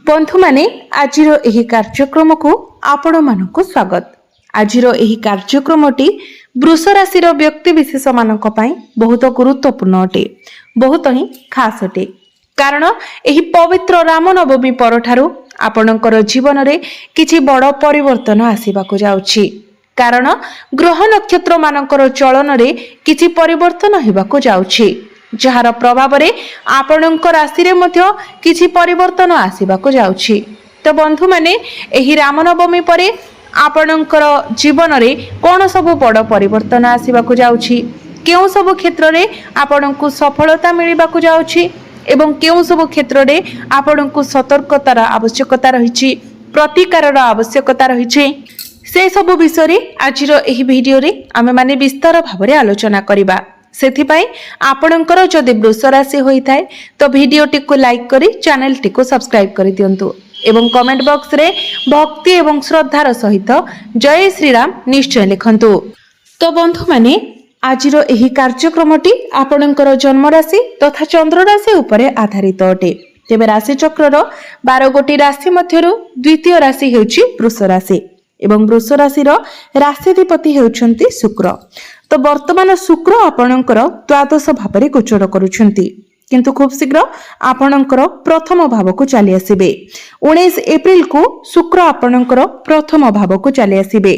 बंधु माने आजिर एही कार्यक्रम को आपण मानक स्वागत। आजिर एही कार्यक्रमटी वृष राशि व्यक्ति विशेष मानक पई बहुत गुरुत्वपूर्ण अटे, बहुत ही खास अटे। कारण एही पवित्र रामनवमी परठारु आपणकर जीवन रे किछि बड़ परिवर्तन आसीबाकू जाउछि। कारण ग्रह नक्षत्र मानकर चलन रे किछि परिवर्तन हेबाकू जाउछि, जहार प्रभाव रे आपणक राशि रे मध्य किछि परिवर्तन आसीबाकू जाउछि। तो बंधु माने एही रामनवमी परे आपणकर जीवन रे कोन सब बड़ परिवर्तन आसीबाकू जाउछि, केउ सब क्षेत्र रे आपणकू सफलता मिलिबाकू जाउछि एवं केउ सब क्षेत्र रे आपणकू सतर्कतार आवश्यकता रहिछि, प्रतिकारर आवश्यकता रहिछि, से सब विषय रे आजिर एही वीडियो रे आमे माने विस्तार भाबरे आलोचना करिबा। सेथिपाई आपणकर जदि वृष राशि होई थाए तो वीडियोटी को लाइक करी चैनल टी को सब्सक्राइब करि दियंतु एवं कमेंट बॉक्स रे भक्ति एवं श्रद्धार सहित जय श्री राम निश्चय लिखंतु। तो बंधु माने आजिर एही कार्यक्रमटी आपणकर जन्म राशि तथा चंद्र राशि उपरे आधारित अटे। तेबे राशि चक्रर 12 गोटी राशि मध्यरु द्वितीय राशि हेउची वृष राशि एवं वृष राशिर राशिधिपति हेउछंती शुक्र। तो वर्तमान शुक्र आपणकर द्वादश भाव गोचर करुछंती, किंतु खूब शीघ्र आपणकर प्रथम भाव को चली आसीबे। 19 एप्रिल को शुक्र आपणकर प्रथम भाव को चली आसीबे।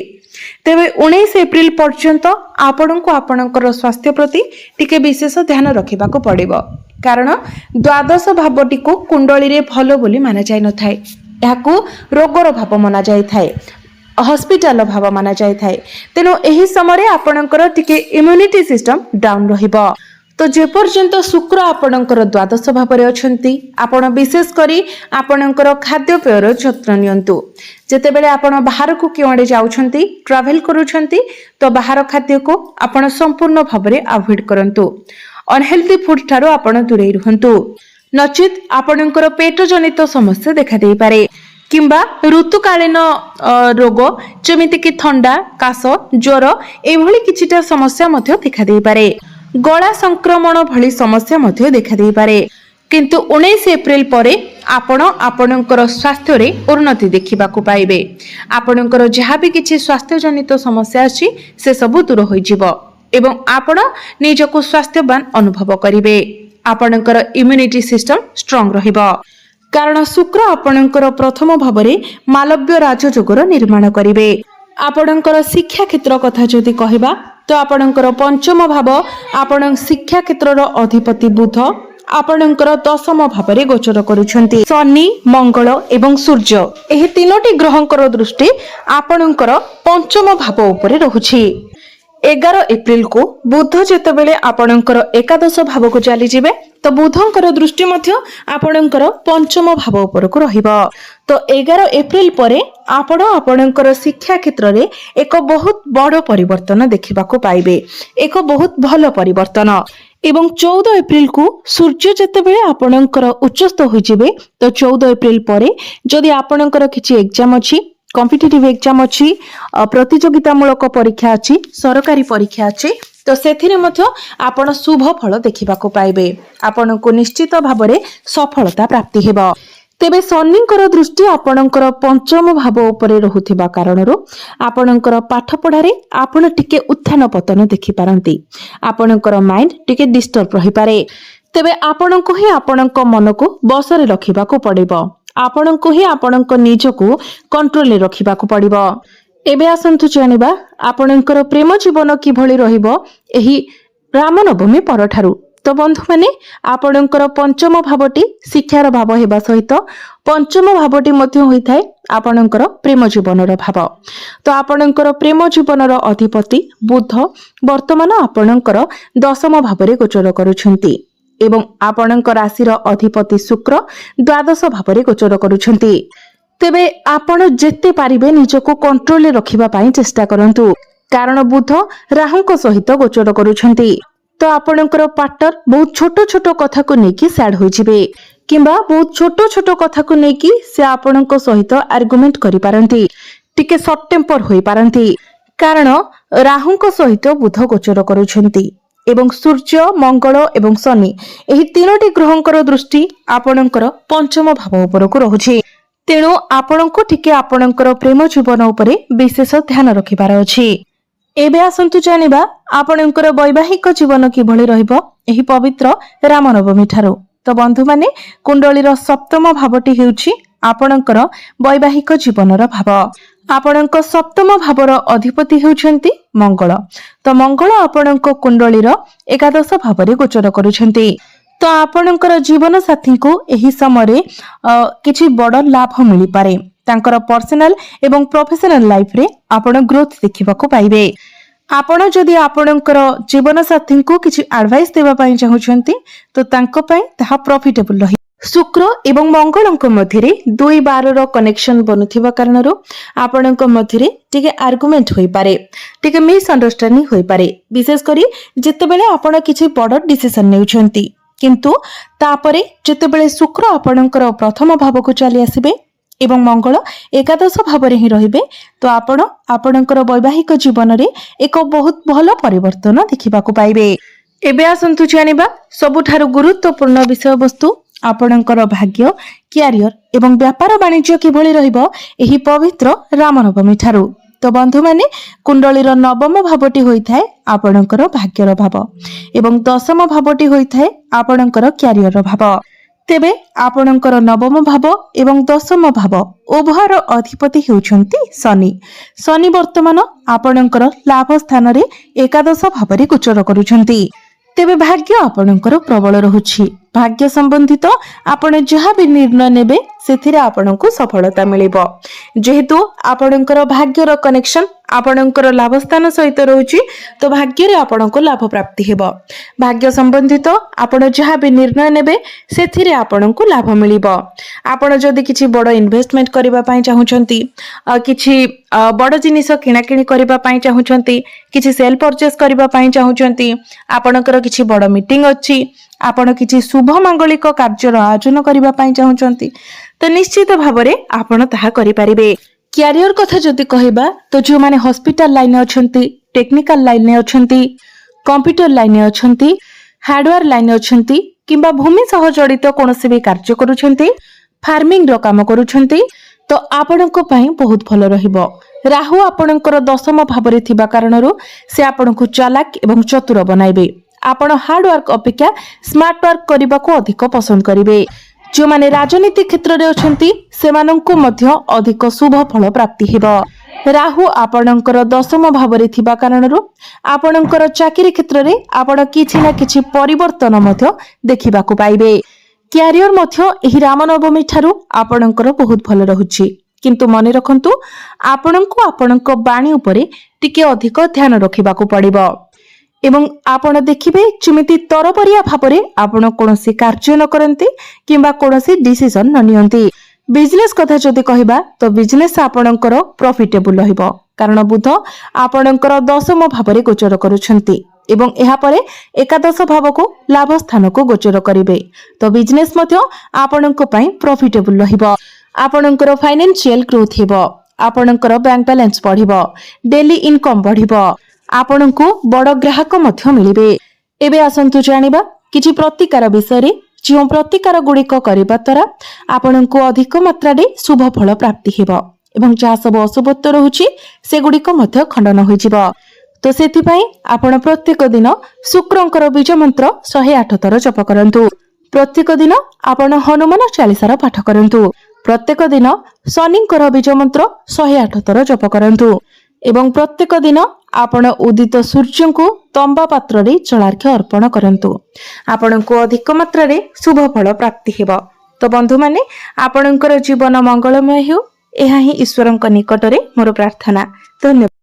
तेबे 19 एप्रिल पर्यंत आपणको आपणकर स्वास्थ्य प्रति टिके विशेष ध्यान रखिबाको पड़िबो। कारण द्वादश भावटी को कुंडली रे भलो बोली माना जाय न थाए, याकू रोगर भाव माना जाय थाए, हॉस्पिटल भाव माना जाय थाए। तेनो एही समय आपणकर टिके इम्यूनिटी सिस्टम डाउन रहिबो। तो जे पर्यंत शुक्र आपणकर द्वादश भाव रे अछंती, आपण विशेष करी आपणकर खाद्य पेयर जत्न नियंतु। जेते बेले आपण बाहर को केवडे जाउछंती, ट्रैवल करूछंती, तो बाहर खाद्य को आपण संपूर्ण भाव रे अवॉइड करंतु। अनहेल्दी फूड थारो आपण दूरे रहंतु, नचित आपणकर पेट जनित समस्या देखा देई पारे किंबा ऋतुकालीन रोग जमिति कि थंडा, काश, ज्वर एभली किछिटा समस्या मध्य देखा देई पारे। गला संक्रमण भली समस्या मध्य देखा देई पारे। किंतु 19 एप्रिल परे आपण आपणकर स्वास्थ्य रे उन्नति देखिबा को पाइबे। आपणकर जहा भी किछि स्वास्थ्य जनित समस्या अछि से सब दूर होई जिवो एवं आपण निजको स्वास्थ्यवान अनुभव करिवे। आपणकर इम्यूनिटी सिस्टम स्ट्रांग रहिबो। कारण शुक्र आपणकर प्रथम भावरे मालव्य राजयोगर निर्माण करिवे। आपणकर शिक्षा क्षेत्र कथा जदि कहिबा तो आपणकर पंचम भाव आपण शिक्षा क्षेत्रर अधिपति बुध आपणकर दशम भावरे गोचर करूछंती। शनि, मंगल एवं सूर्य एही तीनोटी ग्रहंकर दृष्टि आपणकर पंचम भाव उपरे रहुछि। 11 एप्रिल को बुध जेतेबेले आपणकर एकादश भाव को चली जिवे तो बुधंकर दृष्टि मध्य आपणकर पंचम भाव उपर को रहिबो। तो 11 एप्रिल परे आपण आपणकर शिक्षा क्षेत्र रे एक बहुत बड़ परिवर्तन देखिबा को पाइबे, एक बहुत भलो परिवर्तन। एवं 14 एप्रिल को सूर्य जेतेबेले आपणकर उच्चस्थ होई जिवे तो 14 एप्रिल परे जदि आपणकर किछि एग्जाम अछि, कॉम्पिटिटिव एग्जाम अछि, प्रतियोगितामूलक परीक्षा अछि, सरकारी परीक्षा अछि, तो सेथिरे मध्य आपण शुभ फल देखिबा को पाइबे। आपण को निश्चित भाबरे सफलता प्राप्ति हेबो। तेबे शनिकर दृष्टि आपणकर पंचम भाव उपरे रहुथिबा कारणरो आपणकर पाठ पढारे आपण टिके उत्थान पतन देखि पारंती। आपणकर माइंड टिके डिस्टर्ब रहि पारे। तेबे आपण को ही आपणक मन को बसरे रखिबा को पड़िबो। आपण को ही आपणक निजको कंट्रोल रे रखिबा को पड़िबो। एबे आसंतु जानिबा आपणकर प्रेम जीवन किभଳି रहिबो एही रामनवमी परठारु। तो बंधु माने आपणकर पंचम भावटी शिक्षार भाव हेबा सहित पंचम भावटी मध्य होई थाए आपणकर प्रेम जीवनर भाव। तो आपणकर प्रेम जीवनर अधिपति बुध वर्तमान आपणकर दशम भावरे गोचर करूछंती एवं आपणकर राशिर अधिपति शुक्र द्वादश भावरे गोचर करूछंती। तेबे आपण जेते पारिबे निजको कंट्रोल रे रखिबा पई चेष्टा करंतु। कारण बुध राहुंक सहित गोचर करूछंती। तो आपणकर पार्टनर बहुत छोट छोट कथा को नेकी सैड होई जिवे किंबा बहुत छोट छोट कथा को नेकी से आपणक सहित आर्गुमेंट करि पारंती, टिके शॉर्ट टेम्पर होई पारंती। कारण राहुंक सहित बुध गोचर करूछंती एवं सूर्य मंगल एवं शनि एही तीनोटी ग्रहंकर दृष्टि आपणकर पंचम भाव उपरकू रहुछि। तेणु आपणको टिके आपणकर प्रेम जीवन उपरे विशेष ध्यान रखिबार अछि। एबे आसंतु जानिबा आपणकर वैवाहिक जीवन किभଳି रहिबो एही पवित्र रामनवमी ठारू। तो बंधु माने कुंडलीर सप्तम भावटी हेउछि आपणकर वैवाहिक जीवनर भाव। आपणक सप्तम भावर अधिपति हेउछन्ति मंगल। तो मंगल आपणक कुंडलीर एकादश भावरे गोचर करूछन्ति। तो आपणकर जीवन साथी को एही समय किछि बड़ लाभ मिली पारे। तांकर पर्सनल एवं प्रोफेशनल लाइफ रे आपण ग्रोथ देखिबाको पाइबे। आपण जदि आपणकर जीवन साथी को किछि एडवाइस देबा पई चाहुछन्ति तो तांको पई ताहा प्रॉफिटेबल रही। शुक्र एवं मंगलक मध्यरे 2-12 कनेक्शन बनुथिबा कारणरो आपणक मध्यरे टिके आर्गुमेंट होई पारे, टिके मिसअंडरस्टैंडिंग होई पारे। विशेष करी जेतेबेले आपण किछि बड़ डिसिजन नेउछन्ति किंतु तापरे जेतेबेले शुक्र आपणकर प्रथम भाव को चली आसीबे एवं मंगल एकादश भावरे ही रहिबे तो आपण आपणकर वैवाहिक जीवन रे एक बहुत भलो परिवर्तन देखिबाको पाइबे। एबे आसंतु जानिबा सबुठारु गुरुत्वपूर्ण विषय वस्तु आपणकर भाग्य, क्यारियर एवं व्यापार वाणिज्य किभଳି रहिबो एही पवित्र रामनवमी ठारू। तो बंधु माने कुंडलीर नवम भावटी होइथाय आपणकर भाग्यर भाव एवं दशम भावटी होइथाय आपणकर क्यारियर भाव। तेबे आपणकर नवम भाव एवं दशम भाव उभयर अधिपति हेउछन्ति शनि। शनि वर्तमान आपणकर लाभ स्थान रे एकादश भावरे गोचर करूछन्ति। तेबे भाग्य आपणकर प्रबल रहुछि। भाग्य संबंधित आपण जहा भी निर्णय नेबे सेथिरे आपणको सफलता मिलिबो। जेहेतु आपणकर भाग्यर कनेक्शन आपणकर लाभ स्थान सहित रहुछि तो भाग्य रे आपणको लाभ प्राप्ति हेबो। भाग्य संबंधित आपण जहा भी निर्णय नेबे सेथिरे आपणको लाभ मिलिबो। आपण जदि किछि बड़ इन्वेस्टमेंट करिबा पई चाहुचंती, किछि बड़ जिनिस किना किणी करिबा पई चाहुचंती, किछि सेल परचेस करिबा पई चाहुचंती, आपणकर किछि बड़ मीटिंग अछि, आपण किछि शुभ मांगलिक कार्यर आयोजन करिबा पई चाहुचंती तो निश्चित भावरे आपण ताहा करि परिबे। क्यारियर कथा जदि कहिबा तो जो माने हॉस्पिटल लाइन अछंती, टेक्निकल लाइन अछंती, कंप्यूटर लाइन अछंती, हार्डवेयर लाइन अछंती किंबा भूमि सह जड़ित कोनोसी भी कार्य करूछंती, फार्मिंग रो काम करूछंती तो आपणको पई बहुत भलो रहिबो। राहु आपणकर दशम भावरे थिबा कारणरो से आपणको चालाक एवं चतुर बनाइबे। आपण हार्ड वर्क अपेक्षा स्मार्ट वर्क करबा को अधिक पसंद करिवे। जो माने राजनीति क्षेत्र रे अछंती सेमानंको मध्य अधिक शुभ फल प्राप्ति हेबो। राहु आपणकर दशम भावरे थिबा कारणरो आपणकर चाकरी क्षेत्र रे आपण किछि ना किछि परिवर्तन मध्य देखिबाको पाइबे। क्यारियर मध्य एही रामनवमी ठारू आपणकर बहुत भलो रहुछि किंतु मने रखंतु आपणको आपणको बाणी उपरे टिके अधिक ध्यान रखिबाको पड़िबो एवं आपण देखिबे जेमिति तरबरिया भावरे आपण कोनोसी कार्य न करंती किंबा कोनोसी डिसिजन न नियंती। बिजनेस कथा जदि कहिबा तो बिजनेस आपणकर प्रॉफिटेबल रहिबो कारण बुध आपणकर दशम भावरे गोचर करूछंती एवं एहा परे एकादश भाव को लाभ स्थान को गोचर करिवे तो बिजनेस मध्य आपणको पई प्रॉफिटेबल रहिबो। आपणकर फाइनेंशियल ग्रोथ हेबो, आपणकर बैंक बैलेंस बढ़िबो, डेली इनकम बढ़िबो, आपणको बड़ ग्राहक मध्य मिलिबे। एबे आसंतु जानिबा किछि प्रतिकार विषय रे जो प्रतिकार गुड़िक करबा द्वारा आपणको अधिक मात्रा रे शुभ फल प्राप्ति हेबो एवं जहा सब अशुभत्व रहुछि से गुड़िक मध्य खंडन होई जिवो। तो सेति पई आपण प्रत्येक दिन शुक्रंकर बीज मंत्र 108 थर जप करंतु। प्रत्येक दिन आपण हनुमान चालीसार पाठ करंतु। प्रत्येक दिन शनिंकर बीज मंत्र 108 थर जप करंतु एवं प्रत्येक दिन आपण उदित सूर्य को तंबा पात्र रे जलार्घ्य अर्पण करंतु। आपणको अधिक मात्रा रे शुभ फल प्राप्ति हेबो। तो बंधु माने आपणकर जीवन मंगलमय हेउ एहा ही ईश्वरंक निकटरे मोर प्रार्थना। धन्यवाद।